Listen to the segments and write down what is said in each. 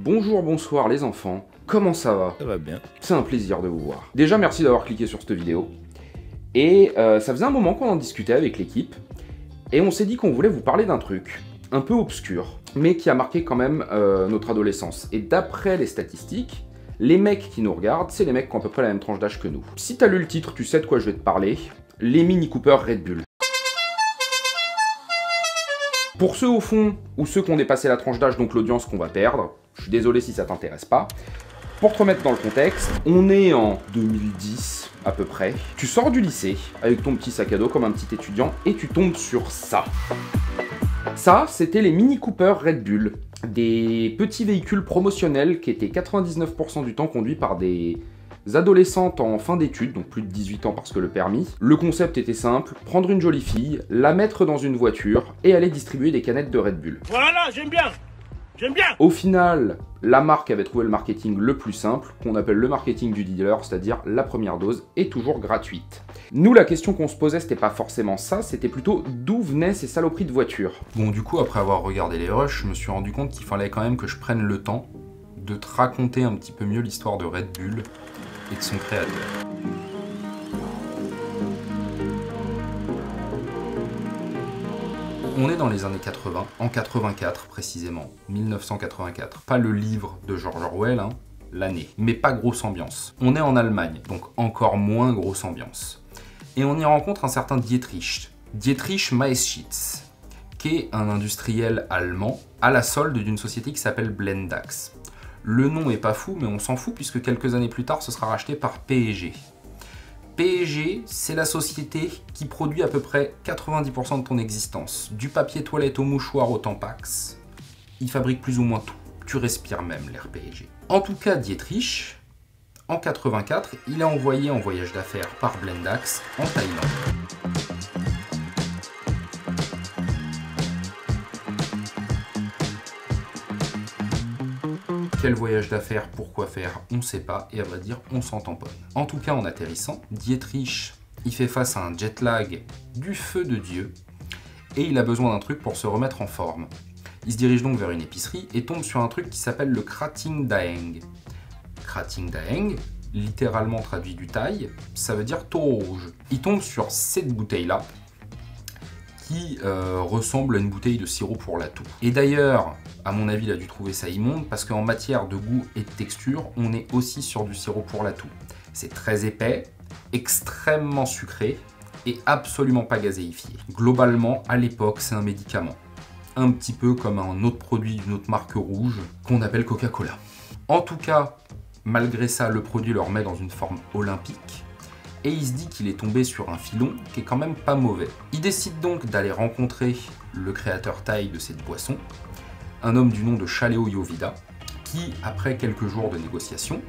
Bonjour, bonsoir les enfants, comment ça va? Ça va bien. C'est un plaisir de vous voir. Déjà merci d'avoir cliqué sur cette vidéo. Et ça faisait un moment qu'on en discutait avec l'équipe, et on s'est dit qu'on voulait vous parler d'un truc, un peu obscur, mais qui a marqué quand même notre adolescence. Et d'après les statistiques, les mecs qui nous regardent, c'est les mecs qui ont à peu près la même tranche d'âge que nous. Si t'as lu le titre, tu sais de quoi je vais te parler, les Mini Cooper Red Bull. Pour ceux au fond, ou ceux qui ont dépassé la tranche d'âge, donc l'audience qu'on va perdre, je suis désolé si ça t'intéresse pas, pour te remettre dans le contexte, on est en 2010 à peu près, tu sors du lycée avec ton petit sac à dos comme un petit étudiant et tu tombes sur ça. Ça, c'était les Mini Cooper Red Bull, des petits véhicules promotionnels qui étaient 99% du temps conduits par des adolescentes en fin d'études, donc plus de 18 ans parce que le permis. Le concept était simple, prendre une jolie fille, la mettre dans une voiture et aller distribuer des canettes de Red Bull. Voilà, j'aime bien. J'aime bien. Au final, la marque avait trouvé le marketing le plus simple, qu'on appelle le marketing du dealer, c'est-à-dire la première dose est toujours gratuite. Nous, la question qu'on se posait, c'était pas forcément ça, c'était plutôt d'où venaient ces saloperies de voitures. Bon, du coup, après avoir regardé les rushs, je me suis rendu compte qu'il fallait quand même que je prenne le temps de te raconter un petit peu mieux l'histoire de Red Bull et de son créateur. On est dans les années 80, en 84 précisément, 1984. Pas le livre de George Orwell, hein, l'année. Mais pas grosse ambiance. On est en Allemagne, donc encore moins grosse ambiance. Et on y rencontre un certain Dietrich Maeschitz, qui est un industriel allemand à la solde d'une société qui s'appelle Blendax. Le nom est pas fou, mais on s'en fout puisque quelques années plus tard, ce sera racheté par P&G. P&G, c'est la société qui produit à peu près 90% de ton existence. Du papier toilette au mouchoir au Tampax. Ils fabriquent plus ou moins tout. Tu respires même l'air P&G. En tout cas, Dietrich, en 84, il est envoyé en voyage d'affaires par Blendax en Thaïlande. Quel voyage d'affaires, pourquoi faire, on sait pas, et à vrai dire, on s'en tamponne. En tout cas, en atterrissant, Dietrich, il fait face à un jet lag du feu de Dieu, et il a besoin d'un truc pour se remettre en forme. Il se dirige donc vers une épicerie et tombe sur un truc qui s'appelle le Krating Daeng. Krating Daeng, littéralement traduit du thaï, ça veut dire taureau rouge. Il tombe sur cette bouteille-là, qui ressemble à une bouteille de sirop pour la toux. Et d'ailleurs, à mon avis, il a dû trouver ça immonde parce qu'en matière de goût et de texture, on est aussi sur du sirop pour la toux. C'est très épais, extrêmement sucré et absolument pas gazéifié. Globalement, à l'époque, c'est un médicament. Un petit peu comme un autre produit d'une autre marque rouge qu'on appelle Coca-Cola. En tout cas, malgré ça, le produit le remet dans une forme olympique. Et il se dit qu'il est tombé sur un filon qui est quand même pas mauvais. Il décide donc d'aller rencontrer le créateur thaï de cette boisson, un homme du nom de Chaleo Yovida, qui, après quelques jours de négociations,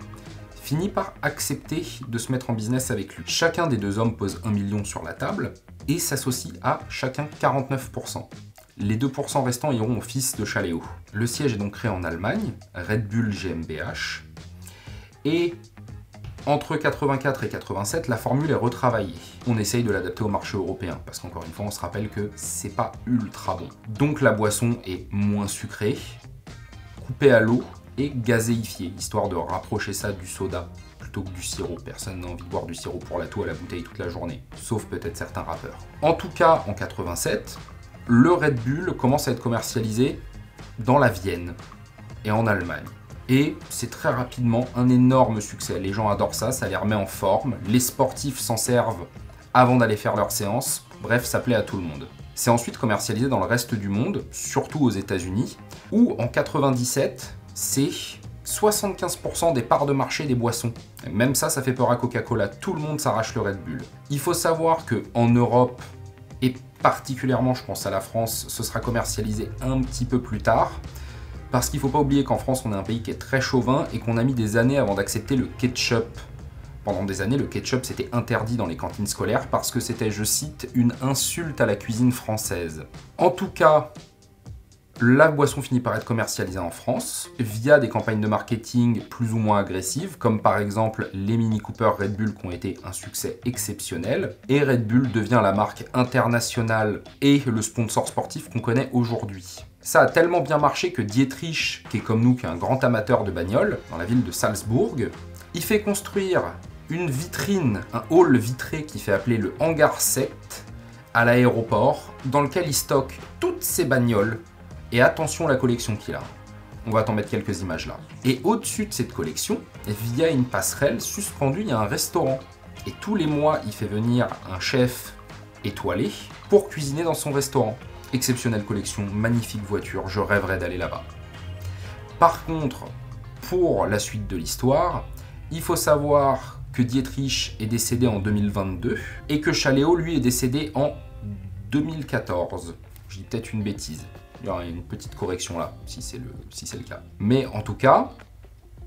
finit par accepter de se mettre en business avec lui. Chacun des deux hommes pose 1 million sur la table et s'associe à chacun 49%. Les 2% restants iront au fils de Chaleo. Le siège est donc créé en Allemagne, Red Bull GmbH, et entre 84 et 87, la formule est retravaillée. On essaye de l'adapter au marché européen, parce qu'encore une fois, on se rappelle que c'est pas ultra bon. Donc la boisson est moins sucrée, coupée à l'eau et gazéifiée, histoire de rapprocher ça du soda plutôt que du sirop. Personne n'a envie de boire du sirop pour la toux à la bouteille toute la journée, sauf peut-être certains rappeurs. En tout cas, en 87, le Red Bull commence à être commercialisé dans la Vienne et en Allemagne. Et c'est très rapidement un énorme succès. Les gens adorent ça, ça les remet en forme. Les sportifs s'en servent avant d'aller faire leur séance. Bref, ça plaît à tout le monde. C'est ensuite commercialisé dans le reste du monde, surtout aux États-Unis, où en 97, c'est 75% des parts de marché des boissons. Et même ça, ça fait peur à Coca-Cola. Tout le monde s'arrache le Red Bull. Il faut savoir qu'en Europe, et particulièrement, je pense à la France, ce sera commercialisé un petit peu plus tard. Parce qu'il ne faut pas oublier qu'en France, on est un pays qui est très chauvin et qu'on a mis des années avant d'accepter le ketchup. Pendant des années, le ketchup c'était interdit dans les cantines scolaires parce que c'était, je cite, une insulte à la cuisine française. En tout cas, la boisson finit par être commercialisée en France via des campagnes de marketing plus ou moins agressives, comme par exemple les Mini Cooper Red Bull qui ont été un succès exceptionnel. Et Red Bull devient la marque internationale et le sponsor sportif qu'on connaît aujourd'hui. Ça a tellement bien marché que Dietrich, qui est comme nous, qui est un grand amateur de bagnoles, dans la ville de Salzbourg, il fait construire une vitrine, un hall vitré qui fait appeler le hangar 7 à l'aéroport, dans lequel il stocke toutes ses bagnoles, et attention à la collection qu'il a. On va t'en mettre quelques images là. Et au-dessus de cette collection, via une passerelle suspendue, il y a un restaurant. Et tous les mois, il fait venir un chef étoilé pour cuisiner dans son restaurant. Exceptionnelle collection, magnifique voiture, je rêverais d'aller là-bas. Par contre, pour la suite de l'histoire, il faut savoir que Dietrich est décédé en 2022 et que Chaléo, lui, est décédé en 2014. Je dis peut-être une bêtise. Il y aura une petite correction là, si c'est le cas. Mais en tout cas,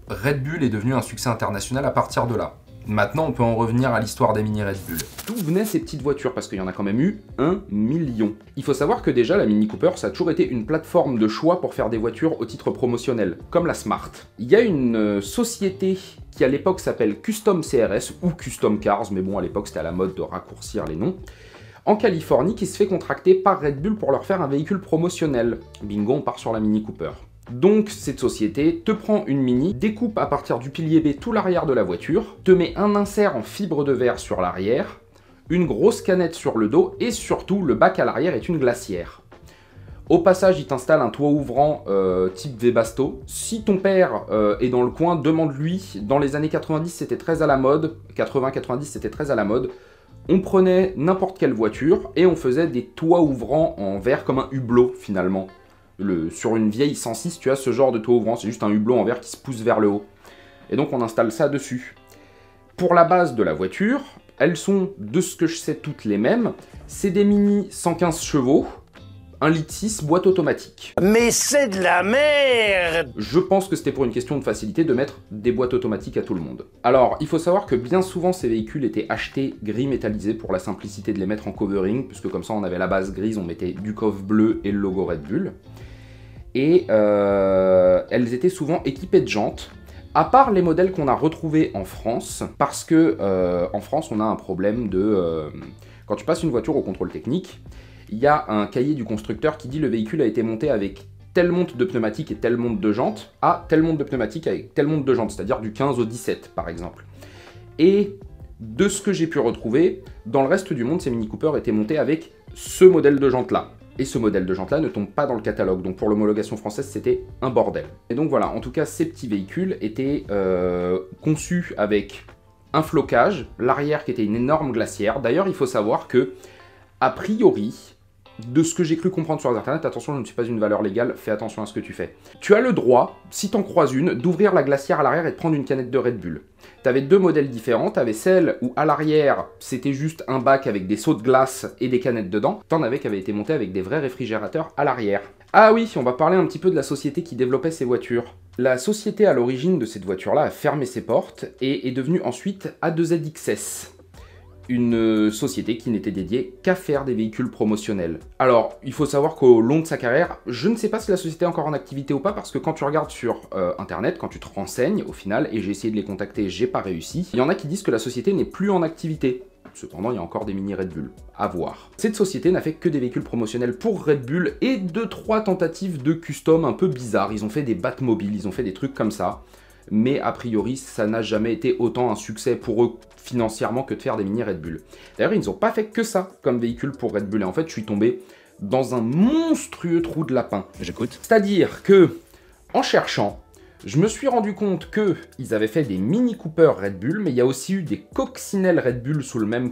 Red Bull est devenu un succès international à partir de là. Maintenant, on peut en revenir à l'histoire des mini Red Bull. D'où venaient ces petites voitures? Parce qu'il y en a quand même eu 1 million. Il faut savoir que déjà, la Mini Cooper, ça a toujours été une plateforme de choix pour faire des voitures au titre promotionnel, comme la Smart. Il y a une société qui à l'époque s'appelle Custom CRS ou Custom Cars, mais bon, à l'époque, c'était à la mode de raccourcir les noms, en Californie, qui se fait contracter par Red Bull pour leur faire un véhicule promotionnel. Bingo, on part sur la Mini Cooper. Donc cette société te prend une Mini, découpe à partir du pilier B tout l'arrière de la voiture, te met un insert en fibre de verre sur l'arrière, une grosse canette sur le dos et surtout le bac à l'arrière est une glacière. Au passage, il t'installe un toit ouvrant type Webasto. Si ton père est dans le coin, demande-lui. Dans les années 90, c'était très à la mode. 80-90, c'était très à la mode. On prenait n'importe quelle voiture et on faisait des toits ouvrants en verre comme un hublot finalement. Sur une vieille 106, tu as ce genre de toit ouvrant, c'est juste un hublot en verre qui se pousse vers le haut. Et donc on installe ça dessus. Pour la base de la voiture, elles sont, de ce que je sais, toutes les mêmes. C'est des Mini 115 chevaux, 1,6 litre, boîte automatique. Mais c'est de la merde! Je pense que c'était pour une question de facilité de mettre des boîtes automatiques à tout le monde. Alors, il faut savoir que bien souvent ces véhicules étaient achetés gris métallisé pour la simplicité de les mettre en covering, puisque comme ça on avait la base grise, on mettait du coffre bleu et le logo Red Bull. Et elles étaient souvent équipées de jantes, à part les modèles qu'on a retrouvés en France, parce que en France on a un problème de... quand tu passes une voiture au contrôle technique, il y a un cahier du constructeur qui dit le véhicule a été monté avec telle monte de pneumatique et telle monte de jantes à telle monte de pneumatique avec telle monte de jantes, c'est-à-dire du 15 au 17 par exemple. Et de ce que j'ai pu retrouver, dans le reste du monde, ces Mini Cooper étaient montés avec ce modèle de jante là. Et ce modèle de jante là ne tombe pas dans le catalogue, donc pour l'homologation française c'était un bordel. Et donc voilà, en tout cas ces petits véhicules étaient conçus avec un flocage, l'arrière qui était une énorme glacière. D'ailleurs il faut savoir que, a priori, de ce que j'ai cru comprendre sur internet, attention je ne suis pas une valeur légale, fais attention à ce que tu fais. Tu as le droit, si t'en croises une, d'ouvrir la glacière à l'arrière et de prendre une canette de Red Bull. T'avais deux modèles différents, t'avais celle où à l'arrière c'était juste un bac avec des seaux de glace et des canettes dedans, t'en avais qui avaient été montés avec des vrais réfrigérateurs à l'arrière. Ah oui, on va parler un petit peu de la société qui développait ces voitures. La société à l'origine de cette voiture-là a fermé ses portes et est devenue ensuite A2ZXS. Une société qui n'était dédiée qu'à faire des véhicules promotionnels. Alors, il faut savoir qu'au long de sa carrière, je ne sais pas si la société est encore en activité ou pas, parce que quand tu regardes sur internet, quand tu te renseignes au final, et j'ai essayé de les contacter, j'ai pas réussi, il y en a qui disent que la société n'est plus en activité. Cependant, il y a encore des mini Red Bull, à voir. Cette société n'a fait que des véhicules promotionnels pour Red Bull et 2-3 tentatives de custom un peu bizarres. Ils ont fait des Batmobiles, ils ont fait des trucs comme ça. Mais a priori, ça n'a jamais été autant un succès pour eux financièrement que de faire des mini Red Bull. D'ailleurs, ils n'ont pas fait que ça comme véhicule pour Red Bull. Et en fait, je suis tombé dans un monstrueux trou de lapin. J'écoute. C'est-à-dire que, en cherchant, je me suis rendu compte qu'ils avaient fait des Mini Cooper Red Bull, mais il y a aussi eu des coccinelles Red Bull sous le même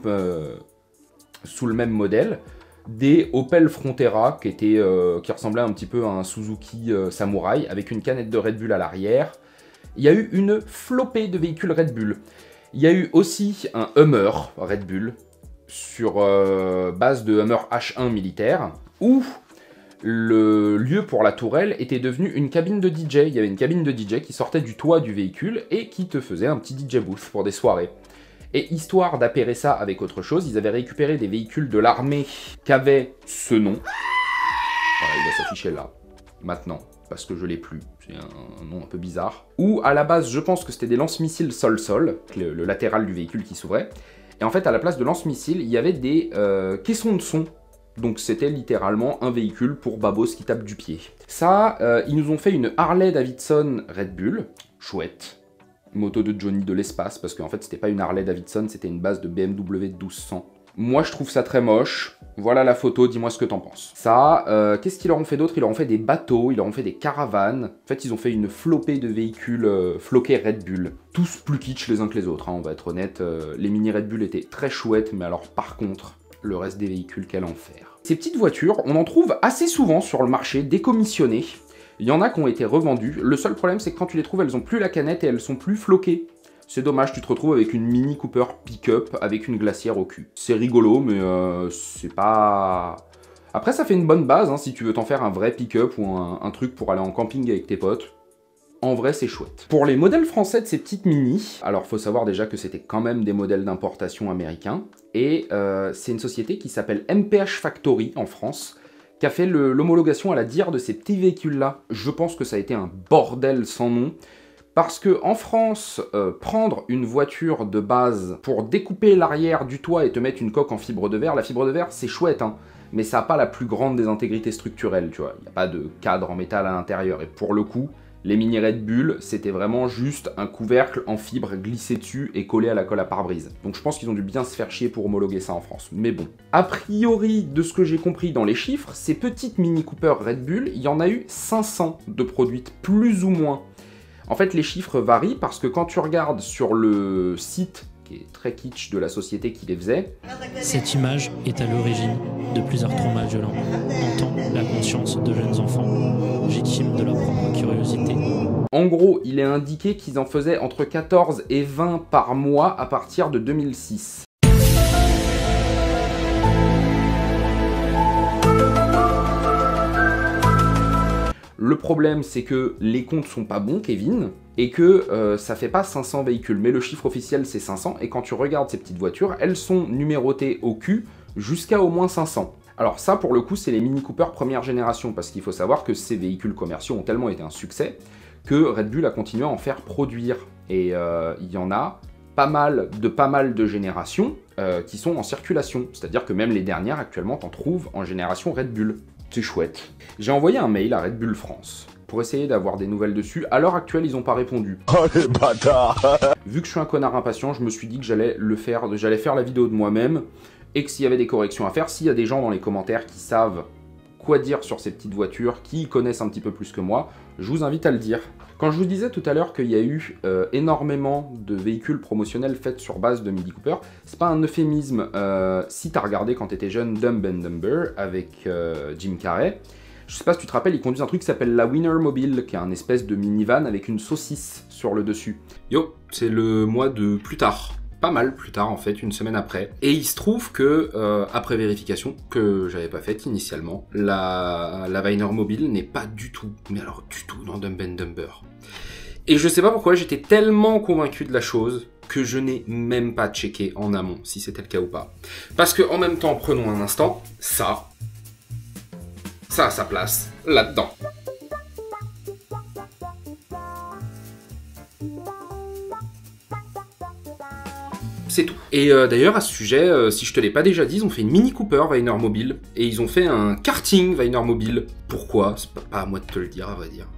modèle. Des Opel Frontera qui ressemblaient un petit peu à un Suzuki Samurai avec une canette de Red Bull à l'arrière. Il y a eu une flopée de véhicules Red Bull. Il y a eu aussi un Hummer Red Bull sur base de Hummer H1 militaire où le lieu pour la tourelle était devenu une cabine de DJ. Il y avait une cabine de DJ qui sortait du toit du véhicule et qui te faisait un petit DJ booth pour des soirées. Et histoire d'appairer ça avec autre chose, ils avaient récupéré des véhicules de l'armée qui avaient ce nom. Voilà, il va s'afficher là, maintenant, parce que je l'ai plus. C'est un nom un peu bizarre. Ou à la base, je pense que c'était des lance-missiles sol-sol, le latéral du véhicule qui s'ouvrait. Et en fait, à la place de lance-missiles, il y avait des caissons de son Donc c'était littéralement un véhicule pour babos qui tapent du pied. Ça, ils nous ont fait une Harley Davidson Red Bull, chouette. Moto de Johnny de l'espace, parce qu'en fait c'était pas une Harley Davidson, c'était une base de BMW 1200. Moi je trouve ça très moche. Voilà la photo, dis-moi ce que t'en penses. Ça, qu'est-ce qu'ils leur ont fait d'autre? Ils leur ont fait des bateaux, ils leur ont fait des caravanes. En fait, ils ont fait une flopée de véhicules floqués Red Bull. Tous plus kitsch les uns que les autres, hein, on va être honnête. Les mini Red Bull étaient très chouettes, mais alors par contre, le reste des véhicules, quel enfer. Ces petites voitures, on en trouve assez souvent sur le marché, décommissionnées. Il y en a qui ont été revendues. Le seul problème, c'est que quand tu les trouves, elles ont plus la canette et elles sont plus floquées. C'est dommage, tu te retrouves avec une Mini Cooper pick-up avec une glacière au cul. C'est rigolo, mais c'est pas... Après, ça fait une bonne base, hein, si tu veux t'en faire un vrai pick-up ou un truc pour aller en camping avec tes potes. En vrai, c'est chouette. Pour les modèles français de ces petites Mini, alors faut savoir déjà que c'était quand même des modèles d'importation américains, et c'est une société qui s'appelle MPH Factory en France, qui a fait l'homologation à la DIR de ces petits véhicules-là. Je pense que ça a été un bordel sans nom. Parce que en France, prendre une voiture de base pour découper l'arrière du toit et te mettre une coque en fibre de verre, la fibre de verre c'est chouette, hein, mais ça n'a pas la plus grande des intégrités structurelles, tu vois. Il n'y a pas de cadre en métal à l'intérieur. Et pour le coup, les mini Red Bull, c'était vraiment juste un couvercle en fibre glissé dessus et collé à la colle à pare-brise. Donc je pense qu'ils ont dû bien se faire chier pour homologuer ça en France. Mais bon. A priori, de ce que j'ai compris dans les chiffres, ces petites Mini Cooper Red Bull, il y en a eu 500 de produites, plus ou moins. En fait, les chiffres varient parce que quand tu regardes sur le site, qui est très kitsch de la société qui les faisait... Cette image est à l'origine de plusieurs traumas violents, hantant la conscience de jeunes enfants, victimes de leur propre curiosité. En gros, il est indiqué qu'ils en faisaient entre 14 et 20 par mois à partir de 2006. Le problème, c'est que les comptes sont pas bons, Kevin, et que ça fait pas 500 véhicules. Mais le chiffre officiel, c'est 500, et quand tu regardes ces petites voitures, elles sont numérotées au cul jusqu'à au moins 500. Alors ça, pour le coup, c'est les Mini Cooper première génération, parce qu'il faut savoir que ces véhicules commerciaux ont tellement été un succès que Red Bull a continué à en faire produire. Et il y en a pas mal de générations qui sont en circulation. C'est-à-dire que même les dernières, actuellement, t'en trouves en génération Red Bull. C'est chouette. J'ai envoyé un mail à Red Bull France pour essayer d'avoir des nouvelles dessus. À l'heure actuelle, ils n'ont pas répondu. Oh les bâtards! Vu que je suis un connard impatient, je me suis dit que j'allais faire la vidéo de moi-même et que s'il y avait des corrections à faire, s'il y a des gens dans les commentaires qui savent quoi dire sur ces petites voitures, qui connaissent un petit peu plus que moi, je vous invite à le dire. Quand je vous disais tout à l'heure qu'il y a eu énormément de véhicules promotionnels faits sur base de Mini Cooper, c'est pas un euphémisme. Si t'as regardé quand t'étais jeune Dumb and Dumber avec Jim Carrey, je sais pas si tu te rappelles, ils conduisent un truc qui s'appelle la Winner Mobile, qui est un espèce de minivan avec une saucisse sur le dessus. Yo, c'est le mois de plus tard. Pas mal plus tard en fait, une semaine après. Et il se trouve que, après vérification, que j'avais pas faite initialement, la Winner Mobile n'est pas du tout, mais alors du tout dans Dumb and Dumber. Et je sais pas pourquoi, j'étais tellement convaincu de la chose que je n'ai même pas checké en amont si c'était le cas ou pas. Parce que en même temps, prenons un instant, ça a sa place là-dedans. C'est tout. Et d'ailleurs, à ce sujet, si je te l'ai pas déjà dit, ils ont fait une Mini Cooper Winner Mobile et ils ont fait un karting Winner Mobile. Pourquoi? C'est pas à moi de te le dire, à vrai dire.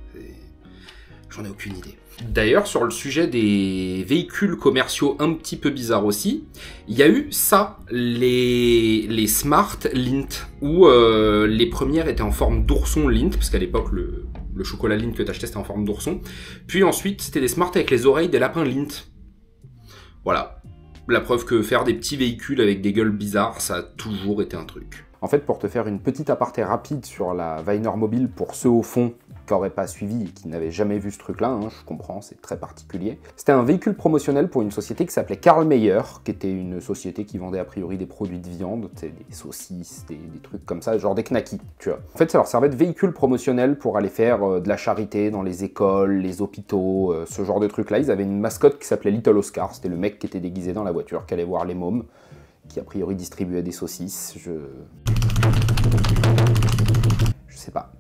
J'en ai aucune idée. D'ailleurs, sur le sujet des véhicules commerciaux un petit peu bizarres aussi, il y a eu ça, les Smart Lint, où les premières étaient en forme d'ourson Lint, parce qu'à l'époque, le chocolat Lint que t'achetais, c'était en forme d'ourson. Puis ensuite, c'était des Smart avec les oreilles des lapins Lint. Voilà. La preuve que faire des petits véhicules avec des gueules bizarres, ça a toujours été un truc. En fait, pour te faire une petite aparté rapide sur la Winner Mobile, pour ceux au fond qui n'auraient pas suivi et qui n'avaient jamais vu ce truc-là, hein, je comprends, c'est très particulier. C'était un véhicule promotionnel pour une société qui s'appelait Karl Meyer, qui était une société qui vendait a priori des produits de viande, des saucisses, des trucs comme ça, genre des knackis, tu vois. En fait, ça leur servait de véhicule promotionnel pour aller faire de la charité dans les écoles, les hôpitaux, ce genre de trucs-là. Ils avaient une mascotte qui s'appelait Little Oscar, c'était le mec qui était déguisé dans la voiture, qui allait voir les mômes, qui a priori distribuait des saucisses, je sais pas.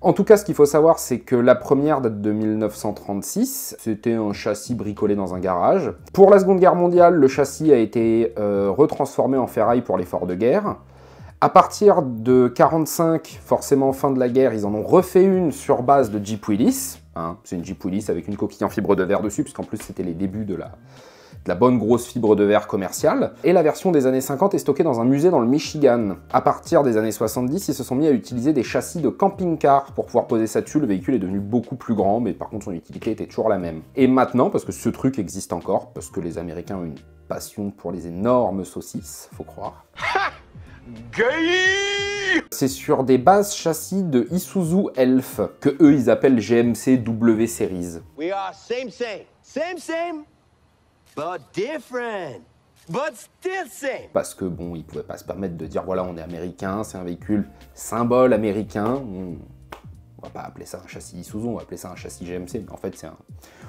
En tout cas, ce qu'il faut savoir, c'est que la première date de 1936. C'était un châssis bricolé dans un garage. Pour la Seconde Guerre mondiale, le châssis a été retransformé en ferraille pour l'effort de guerre. À partir de 45, forcément fin de la guerre, ils en ont refait une sur base de Jeep Willys. Hein, c'est une Jeep Willys avec une coquille en fibre de verre dessus, puisqu'en plus c'était les débuts de la bonne grosse fibre de verre commerciale. Et la version des années 50 est stockée dans un musée dans le Michigan. À partir des années 70, ils se sont mis à utiliser des châssis de camping-car pour pouvoir poser ça dessus. Le véhicule est devenu beaucoup plus grand, mais par contre son utilité était toujours la même. Et maintenant, parce que ce truc existe encore, parce que les Américains ont une passion pour les énormes saucisses, faut croire. C'est sur des bases châssis de Isuzu Elf, que eux ils appellent GMC W Series. We are same, but different, but still same. Parce que bon, ils pouvaient pas se permettre de dire voilà, on est américain, c'est un véhicule symbole américain. On va pas appeler ça un châssis Isuzu, on va appeler ça un châssis GMC, mais en fait c'est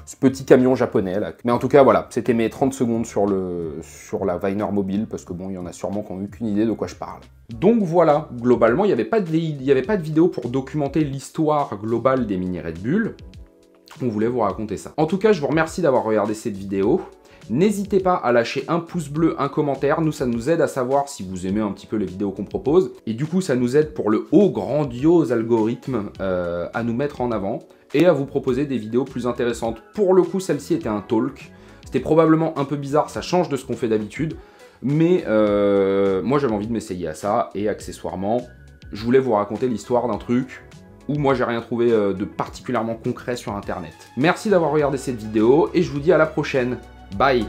ce petit camion japonais là. Mais en tout cas voilà, c'était mes 30 secondes sur la Viner mobile, parce que bon, il y en a sûrement qui n'ont aucune idée de quoi je parle. Donc voilà, globalement, il n'y avait pas de vidéo pour documenter l'histoire globale des mini Red Bull. On voulait vous raconter ça. En tout cas, je vous remercie d'avoir regardé cette vidéo. N'hésitez pas à lâcher un pouce bleu, un commentaire, nous ça nous aide à savoir si vous aimez un petit peu les vidéos qu'on propose, et du coup ça nous aide pour le haut grandiose algorithme à nous mettre en avant, et à vous proposer des vidéos plus intéressantes. Pour le coup, celle-ci était un talk, c'était probablement un peu bizarre, ça change de ce qu'on fait d'habitude, mais moi j'avais envie de m'essayer à ça, et accessoirement, je voulais vous raconter l'histoire d'un truc où moi j'ai rien trouvé de particulièrement concret sur internet. Merci d'avoir regardé cette vidéo, et je vous dis à la prochaine. Bye!